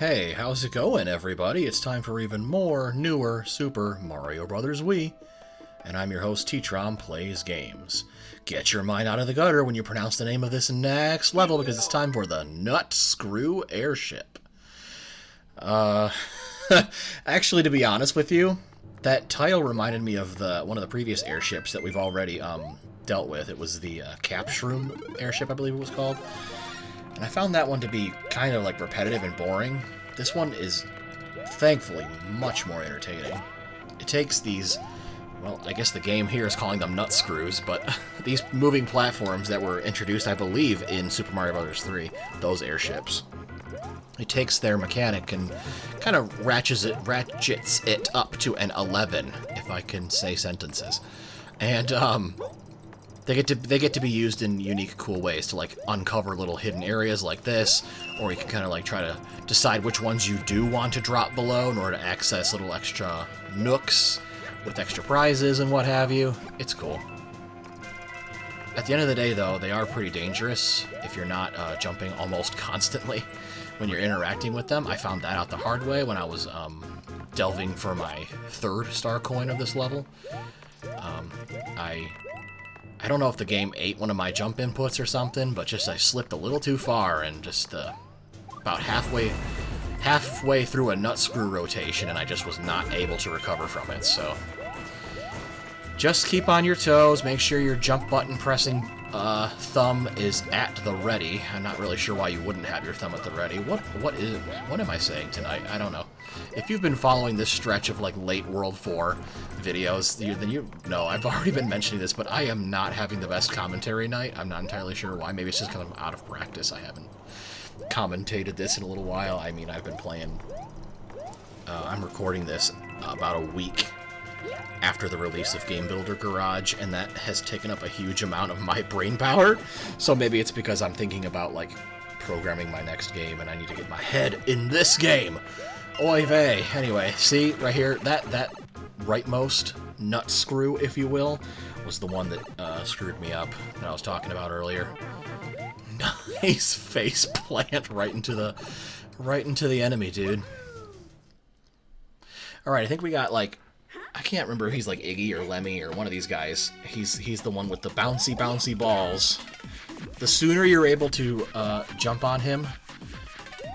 Hey, how's it going, everybody? It's time for even more newer Super Mario Bros. Wii, and I'm your host, TTromPlaysGames. Get your mind out of the gutter when you pronounce the name of this next level, because it's time for the Nutscrew Airship. Actually, to be honest with you, that title reminded me of one of the previous airships that we've already dealt with. It was the Shroom Airship, I believe it was called. And I found that one to be kind of like repetitive and boring. This one is, thankfully, much more entertaining. It takes these, well, I guess the game here is calling them nut screws, but these moving platforms that were introduced, I believe, in Super Mario Bros. 3, those airships. It takes their mechanic and kind of ratchets it up to an 11, if I can say sentences. And, They get to be used in unique, cool ways to, like, uncover little hidden areas like this, or you can kind of, like, try to decide which ones you do want to drop below in order to access little extra nooks with extra prizes and what have you. It's cool. At the end of the day, though, they are pretty dangerous if you're not jumping almost constantly when you're interacting with them. I found that out the hard way when I was delving for my 3rd star coin of this level. I don't know if the game ate one of my jump inputs or something, but just I slipped a little too far and just about halfway through a nutscrew rotation, and I just was not able to recover from it. So just keep on your toes. Make sure your jump button pressing thumb is at the ready. I'm not really sure why you wouldn't have your thumb at the ready. What am I saying tonight? I don't know. If you've been following this stretch of like late World 4 videos, then you know I've already been mentioning this, but I am not having the best commentary night. I'm not entirely sure why. Maybe it's just because I'm out of practice. I haven't commentated this in a little while. I mean, I've been playing. I'm recording this about a week after the release of Game Builder Garage, and that has taken up a huge amount of my brain power. So maybe it's because I'm thinking about like programming my next game, and I need to get my head in this game. Oy vey. Anyway, see right here, that rightmost nut screw, if you will, was the one that screwed me up that I was talking about earlier. Nice face plant right into the enemy, dude. All right, I think we got like, I can't remember if he's like Iggy or Lemmy or one of these guys. He's the one with the bouncy balls. The sooner you're able to jump on him,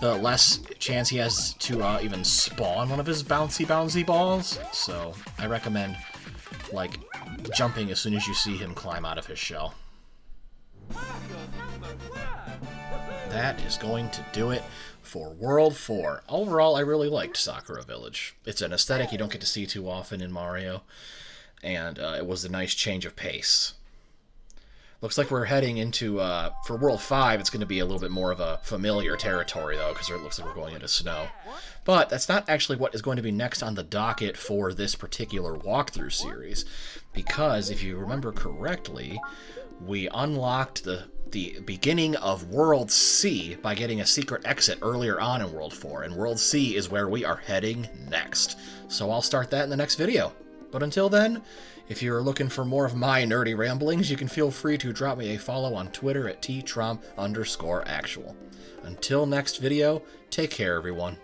the less chance he has to even spawn one of his bouncy balls. So I recommend like jumping as soon as you see him climb out of his shell. That is going to do it for World 4. Overall, I really liked Sakura Village. It's an aesthetic you don't get to see too often in Mario, and it was a nice change of pace. Looks like we're heading into, for World 5, it's going to be a little bit more of a familiar territory, though, because it looks like we're going into snow. But that's not actually what is going to be next on the docket for this particular walkthrough series, because if you remember correctly, we unlocked the beginning of World C by getting a secret exit earlier on in World 4, and World C is where we are heading next. So I'll start that in the next video. But until then, if you're looking for more of my nerdy ramblings, you can feel free to drop me a follow on Twitter at ttrom_actual. Until next video, take care, everyone.